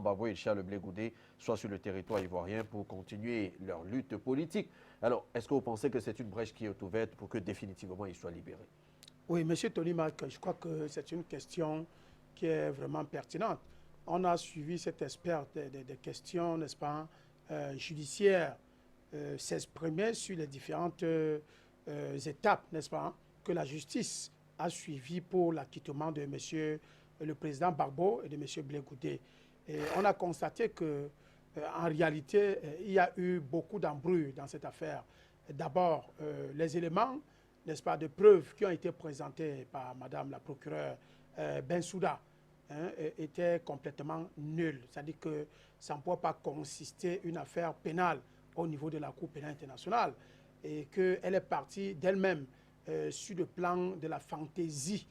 Laurent Gbagbo et Charles Blé Goudé soient sur le territoire ivoirien pour continuer leur lutte politique. Alors, est-ce que vous pensez que c'est une brèche qui est ouverte pour que définitivement ils soient libérés? Oui, M. Tony Marc, je crois que c'est une question qui est vraiment pertinente. On a suivi cet expert des questions, n'est-ce pas, judiciaires, s'exprimer sur les différentes étapes, n'est-ce pas, que la justice a suivies pour l'acquittement de M. le président Gbagbo et de M. Blé Goudé. Et on a constaté que, en réalité, il y a eu beaucoup d'embrouilles dans cette affaire. D'abord, les éléments, n'est-ce pas, de preuves qui ont été présentés par Madame la procureure Bensouda étaient complètement nuls. C'est-à-dire que ça ne pourrait pas consister une affaire pénale au niveau de la Cour pénale internationale et qu'elle est partie d'elle-même sur le plan de la fantaisie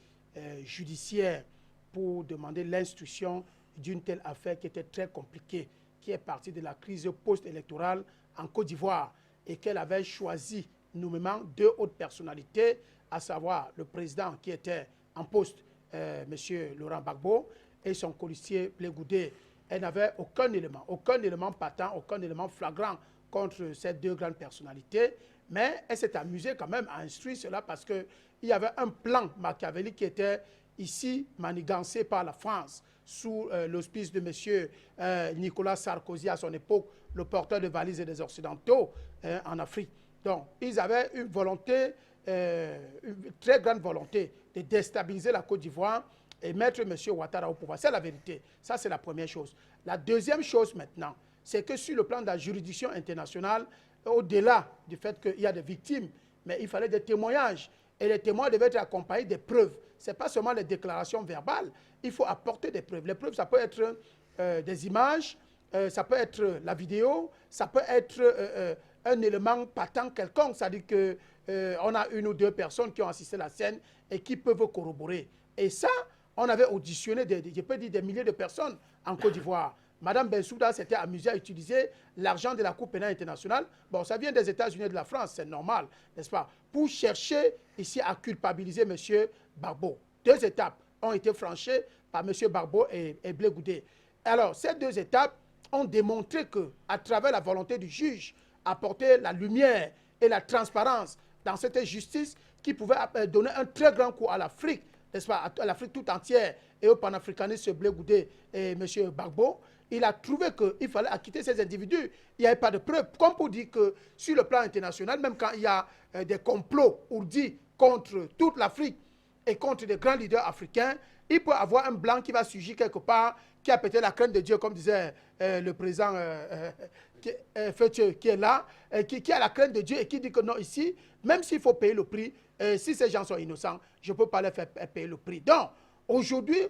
judiciaire pour demander l'instruction d'une telle affaire qui était très compliquée, qui est partie de la crise post-électorale en Côte d'Ivoire et qu'elle avait choisi nommément deux hautes personnalités, à savoir le président qui était en poste, M. Laurent Gbagbo, et son colistier Blé Goudé. Elle n'avait aucun élément patent, aucun élément flagrant contre ces deux grandes personnalités, mais elle s'est amusée quand même à instruire cela parce qu'il y avait un plan machiavélique qui était ici manigancé par la France sous l'auspice de M. Nicolas Sarkozy à son époque, le porteur de valises des Occidentaux en Afrique. Donc, ils avaient une volonté, une très grande volonté de déstabiliser la Côte d'Ivoire et mettre M. Ouattara au pouvoir. C'est la vérité. Ça, c'est la première chose. La deuxième chose maintenant, c'est que sur le plan de la juridiction internationale, au-delà du fait qu'il y a des victimes, mais il fallait des témoignages. Et les témoins devaient être accompagnés des preuves. Ce n'est pas seulement les déclarations verbales. Il faut apporter des preuves. Les preuves, ça peut être des images, ça peut être la vidéo, ça peut être un élément patent quelconque. C'est-à-dire qu'on a une ou deux personnes qui ont assisté à la scène et qui peuvent corroborer. Et ça, on avait auditionné, je peux dire, des milliers de personnes en Côte d'Ivoire. Madame Bensouda s'était amusée à utiliser l'argent de la Cour pénale internationale. Bon, ça vient des États-Unis et de la France, c'est normal, n'est-ce pas? Pour chercher ici à culpabiliser M. Gbagbo. Deux étapes ont été franchies par M. Gbagbo et Blé Goudé. Alors, ces deux étapes ont démontré qu'à travers la volonté du juge, apporter la lumière et la transparence dans cette justice qui pouvait donner un très grand coup à l'Afrique, n'est-ce pas, à l'Afrique tout entière et au panafricanisme Blé Goudé et M. Gbagbo, il a trouvé qu'il fallait acquitter ces individus. Il n'y avait pas de preuves. Comme pour dire que sur le plan international, même quand il y a des complots ourdis contre toute l'Afrique et contre des grands leaders africains, il peut y avoir un blanc qui va surgir quelque part, qui a pété la crainte de Dieu, comme disait le président qui est là, qui a la crainte de Dieu et qui dit que non, ici, même s'il faut payer le prix, si ces gens sont innocents, je ne peux pas les faire payer le prix. Donc, aujourd'hui,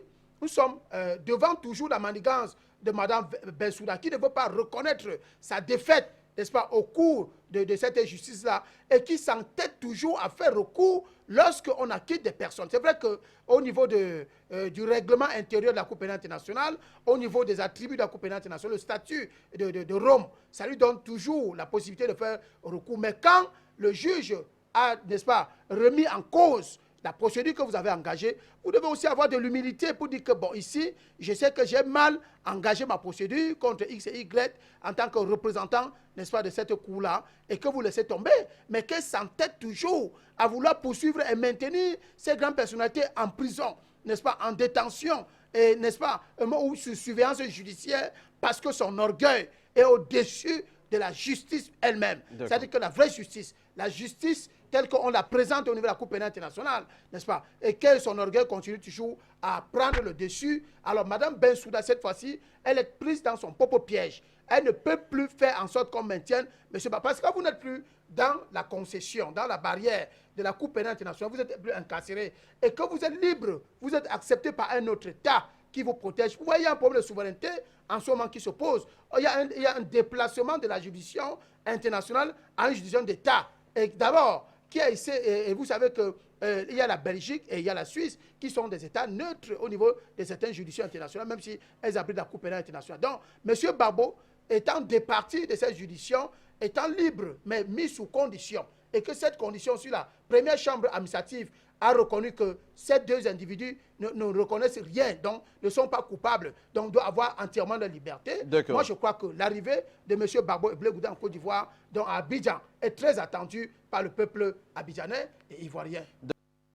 nous sommes devant toujours la manigance de Mme Bensouda, qui ne veut pas reconnaître sa défaite, n'est-ce pas, au cours de cette justice-là, et qui s'entête toujours à faire recours lorsqu'on acquitte des personnes. C'est vrai qu'au niveau du règlement intérieur de la Cour pénale internationale, au niveau des attributs de la Cour pénale internationale, le statut de Rome, ça lui donne toujours la possibilité de faire recours. Mais quand le juge a, n'est-ce pas, remis en cause la procédure que vous avez engagée, vous devez aussi avoir de l'humilité pour dire que, bon, ici, je sais que j'ai mal engagé ma procédure contre X et Y en tant que représentant, n'est-ce pas, de cette cour-là, et que vous laissez tomber, mais qu'elle s'entête toujours à vouloir poursuivre et maintenir ces grandes personnalités en prison, n'est-ce pas, en détention, et, n'est-ce pas, ou sous surveillance judiciaire, parce que son orgueil est au-dessus de la justice elle-même. C'est-à-dire que la vraie justice, la justice telle qu'on la présente au niveau de la Cour pénale internationale, n'est-ce pas? Et que son orgueil continue toujours à prendre le dessus. Alors, Mme Bensouda, cette fois-ci, elle est prise dans son propre piège. Elle ne peut plus faire en sorte qu'on maintienne M. Gbagbo. Parce que vous n'êtes plus dans la concession, dans la barrière de la Cour pénale internationale, vous êtes plus incarcéré. Et que vous êtes libre, vous êtes accepté par un autre État qui vous protège. Vous voyez, il y a un problème de souveraineté en ce moment qui se pose. Il y a un déplacement de la juridiction internationale à une juridiction d'État. Et d'abord, qui a essayé, et vous savez qu'il y a la Belgique et il y a la Suisse qui sont des États neutres au niveau de certaines juridictions internationales, même si elles abritent la Cour pénale internationale. Donc, M. Gbagbo, étant départi de cette juridiction, étant libre, mais mis sous condition, et que cette condition sur la première chambre administrative a reconnu que ces deux individus ne reconnaissent rien, donc ne sont pas coupables, donc doivent avoir entièrement la liberté. Moi, je crois que l'arrivée de M. Gbagbo et Blé Gouda en Côte d'Ivoire, donc à Abidjan, est très attendue par le peuple abidjanais et ivoirien.